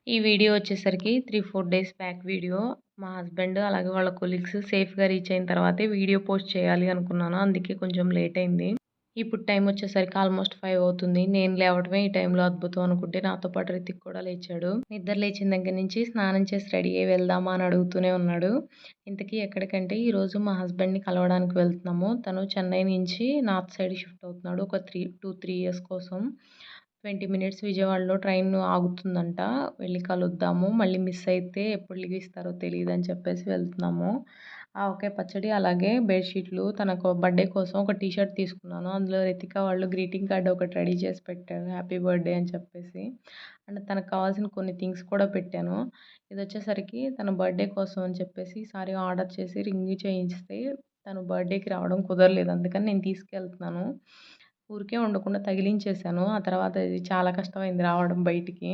ఈ వీడియో వచ్చేసరికి 3, 4 days back video. మా హస్బెండ్ అలాగే వాళ్ళ కొలీగ్స్ సేఫ్‌గా రీచ్ అయిన తర్వాతే వీడియో పోస్ట్ చేయాలి అనుకున్నాను. అందుకే కొంచెం లేట్ అయింది. ఇప్పుడు టైం వచ్చేసరికి ఆల్మోస్ట్ 5 అవుతుంది. నేను లేవడమే ఈ టైంలో అద్భుతం అనుకుంటే నాతో పాటు రితిక్ కూడా లేచాడు. నిద్ర లేచిన దగ్గర నుంచి స్నానం చేసి రెడీ అయ్యి వెళ్దామా అని అడుగుతూనే ఉన్నాడు. ఇంతకీ ఎక్కడికంటే ఈరోజు మా హస్బెండ్‌ని కలవడానికి వెళ్తున్నాము. తను చెన్నై నుంచి నార్త్ సైడ్ షిఫ్ట్ అవుతున్నాడు. ఒక 3 ఇయర్స్ కోసం. 20 మినిట్స్ విజయవాడలో ట్రైన్ ఆగుతుందంట. వెళ్లి కలుద్దాము. మళ్ళీ మిస్ అయితే ఎప్పుడు లీవ్ ఇస్తారో తెలీదని చెప్పేసి వెళ్తున్నాము. ఆవకాయ పచ్చడి అలాగే బెడ్‌షీట్లు తనకు బర్త్‌డే కోసం ఒక టీ షర్ట్ తీసుకున్నాను. అందులో రితిక వాళ్ళు గ్రీటింగ్ కార్డ్ ఒకటి రెడీ చేసి పెట్టారు. హ్యాపీ బర్త్‌డే అని చెప్పేసి. అండ్ తనకు కావాల్సిన కొన్ని థింగ్స్ కూడా పెట్టాను. ఇదొచ్చేసరికి తన బర్త్‌డే కోసం అని చెప్పేసి ఈసారి ఆర్డర్ చేసి రింగ్ చేయించితే తను బర్త్‌డేకి రావడం కుదరలేదు. అందుకని నేను తీసుకెళ్తున్నాను. ఊరికే ఉండకుండా తగిలించేశాను. ఆ తర్వాత ఇది చాలా కష్టమైంది రావడం బయటికి.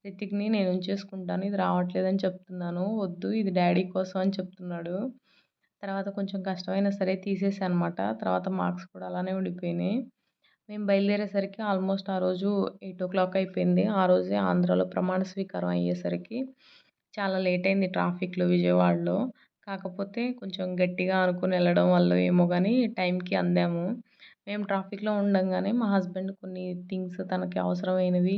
రితిక్‌ని నేను ఉంచేసుకుంటాను. ఇది రావట్లేదని చెప్తున్నాను. వద్దు ఇది డ్యాడీ కోసం అని చెప్తున్నాడు. తర్వాత కొంచెం కష్టమైనా సరే తీసేసా అనమాట. తర్వాత మార్క్స్ కూడా అలానే ఉండిపోయినాయి. మేము బయలుదేరేసరికి ఆల్మోస్ట్ ఆ రోజు 8:00 అయిపోయింది. ఆ రోజే ఆంధ్రాలో ప్రమాణ స్వీకారం అయ్యేసరికి చాలా లేట్ అయింది ట్రాఫిక్‌లో విజయవాడలో. కాకపోతే కొంచెం గట్టిగా అనుకుని వెళ్ళడం వల్లో ఏమో గానీ టైంకి అందాము. మేము ట్రాఫిక్‌లో ఉండంగానే మా హస్బెండ్ కొన్ని థింగ్స్ తనకి అవసరమైనవి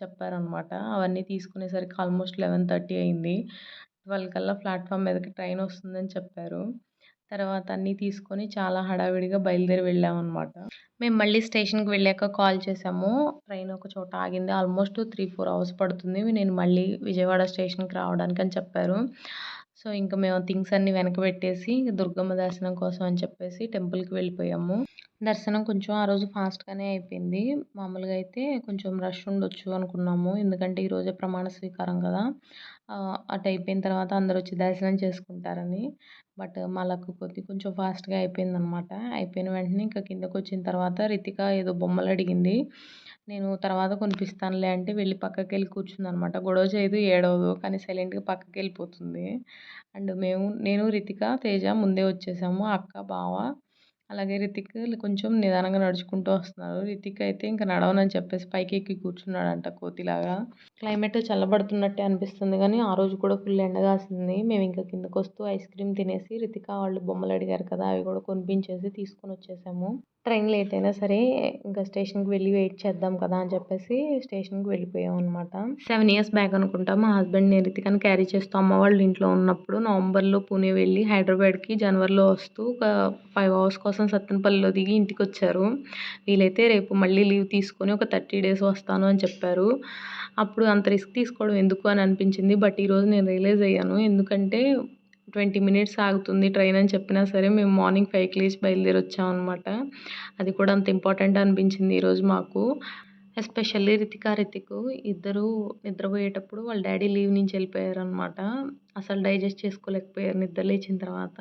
చెప్పారనమాట. అవన్నీ తీసుకునేసరికి ఆల్మోస్ట్ 11:30 అయింది. 12 కల్లా ప్లాట్‌ఫామ్ మీదకి ట్రైన్ వస్తుందని చెప్పారు. తర్వాత అన్నీ తీసుకొని చాలా హడావిడిగా బయలుదేరి వెళ్ళామనమాట. మేము మళ్ళీ స్టేషన్‌కి వెళ్ళాక కాల్ చేసాము. ట్రైన్ ఒక చోట ఆగింది. ఆల్మోస్ట్ 3, 4 అవర్స్ పడుతుంది. నేను మళ్ళీ విజయవాడ స్టేషన్‌కి రావడానికని చెప్పారు. సో, ఇంక మేము థింగ్స్ అన్నీ వెనక పెట్టేసి దుర్గమ్మ దర్శనం కోసం అని చెప్పేసి టెంపుల్‌కి వెళ్ళిపోయాము. దర్శనం కొంచెం ఆ రోజు ఫాస్ట్‌గానే అయిపోయింది. మామూలుగా అయితే కొంచెం రష్ ఉండొచ్చు అనుకున్నాము. ఎందుకంటే ఈరోజే ప్రమాణ స్వీకారం కదా! అటు అయిపోయిన తర్వాత అందరూ వచ్చి దర్శనం చేసుకుంటారని. బట్ మా లక్ కొద్దీ కొంచెం ఫాస్ట్‌గా అయిపోయిందనమాట. అయిపోయిన వెంటనే ఇంకా కిందకొచ్చిన తర్వాత రితిక ఏదో బొమ్మలు అడిగింది. నేను తర్వాత కొనిపిస్తానులే అంటే వెళ్ళి పక్కకెళ్ళి కూర్చుందనమాట. గొడవ చేయదు, ఏడవదు. కానీ సైలెంట్‌గా పక్కకెళ్ళిపోతుంది. అండ్ నేను, రితిక, తేజ ముందే వచ్చేసాము. అక్క, బావ అలాగే రితిక్ కొంచెం నిదానంగా నడుచుకుంటూ వస్తున్నారు. రితిక్ అయితే ఇంక నడవనని చెప్పేసి పైకెక్కి కూర్చున్నాడంట కోతిలాగా. క్లైమేట్ చల్లబడుతున్నట్టే అనిపిస్తుంది గానీ, ఆ రోజు కూడా ఫుల్ ఎండ కాసింది. మేము ఇంకా కిందకొస్తూ ఐస్ క్రీమ్ తినేసి రితిక వాళ్ళు బొమ్మలు అడిగారు కదా! అవి కూడా కొనిపించేసి తీసుకొనొచ్చేసాము. ట్రైన్ లేట్ అయినా సరే ఇంకా స్టేషన్‌కి వెళ్ళి వెయిట్ చేద్దాం కదా అని చెప్పేసి స్టేషన్‌కి వెళ్ళిపోయామనమాట. 7 ఇయర్స్ బ్యాక్ అనుకుంటా మా హస్బెండ్ నేను రితికని క్యారీ చేస్తూ అమ్మ వాళ్ళ ఇంట్లో ఉన్నప్పుడు నవంబర్‌లో పూణే వెళ్ళి హైదరాబాద్‌కి జనవరిలో వస్తూ ఒక 5 అవర్స్ కోసం సత్తెనపల్లిలో దిగి ఇంటికొచ్చారు. వీలైతే రేపు మళ్ళీ లీవ్ తీసుకొని ఒక 30 డేస్ వస్తాను అని చెప్పారు. అప్పుడు అంత రిస్క్ తీసుకోవడం ఎందుకు అని అనిపించింది. బట్ ఈరోజు నేను రియలైజ్ అయ్యాను. ఎందుకంటే 20 మినిట్స్ ఆగుతుంది ట్రైన్ అని చెప్పినా సరే మేము మార్నింగ్ 5కి లేచి బయలుదేరి వచ్చామనమాట. అది కూడా అంత ఇంపార్టెంట్ అనిపించింది ఈరోజు మాకు. ఎస్పెషల్లీ రితిక్ ఇద్దరూ నిద్రపోయేటప్పుడు వాళ్ళ డ్యాడీ లీవ్ నుంచి వెళ్ళిపోయారనమాట. అసలు డైజెస్ట్ చేసుకోలేకపోయారు నిద్ర లేచిన తర్వాత.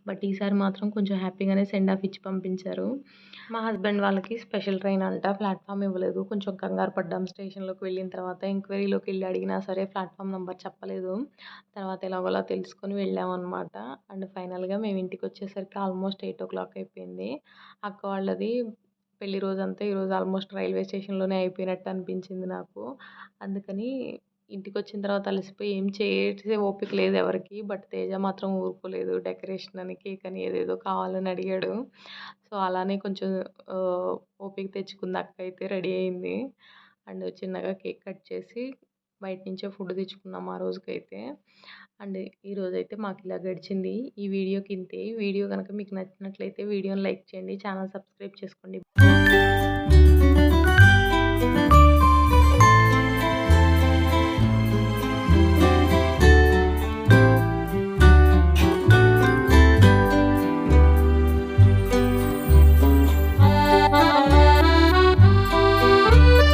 బట్ ఈసారి మాత్రం కొంచెం హ్యాపీగానే సెండ్ ఆఫ్ ఇచ్చి పంపించారు. మా హస్బెండ్ వాళ్ళకి స్పెషల్ ట్రైన్ అంట. ప్లాట్‌ఫామ్ ఇవ్వలేదు. కొంచెం కంగారు పడ్డాం స్టేషన్‌లోకి వెళ్ళిన తర్వాత. ఎంక్వైరీలోకి వెళ్ళి అడిగినా సరే ప్లాట్‌ఫామ్ నంబర్ చెప్పలేదు. తర్వాత ఎలాగోలా తెలుసుకొని వెళ్ళామన్నమాట. అండ్ ఫైనల్‌గా మేము ఇంటికొచ్చేసరికి ఆల్మోస్ట్ 8:00 అయిపోయింది. అక్క వాళ్ళది పెళ్లి రోజంతా ఈరోజు ఆల్మోస్ట్ రైల్వే స్టేషన్‌లోనే అయిపోయినట్టు అనిపించింది నాకు. అందుకని ఇంటికొచ్చిన తర్వాత అలసిపోయి ఏం చేసే ఓపిక లేదు ఎవరికీ. బట్ తేజ మాత్రం ఊరుకోలేదు. డెకరేషన్ అని, కేక్ అని ఏదేదో కావాలని అడిగాడు. సో, అలానే కొంచెం ఓపిక తెచ్చుకుంది అక్క అయితే రెడీ అయింది. అండ్ చిన్నగా కేక్ కట్ చేసి బయట నుంచే ఫుడ్ తెచ్చుకున్నాం ఆ రోజుకైతే. అండ్ ఈరోజైతే మాకిలా గడిచింది. ఈ వీడియోకి ఇంతే. వీడియో గనక మీకు నచ్చినట్లయితే వీడియోని లైక్ చేయండి. ఛానల్ సబ్స్క్రైబ్ చేసుకోండి.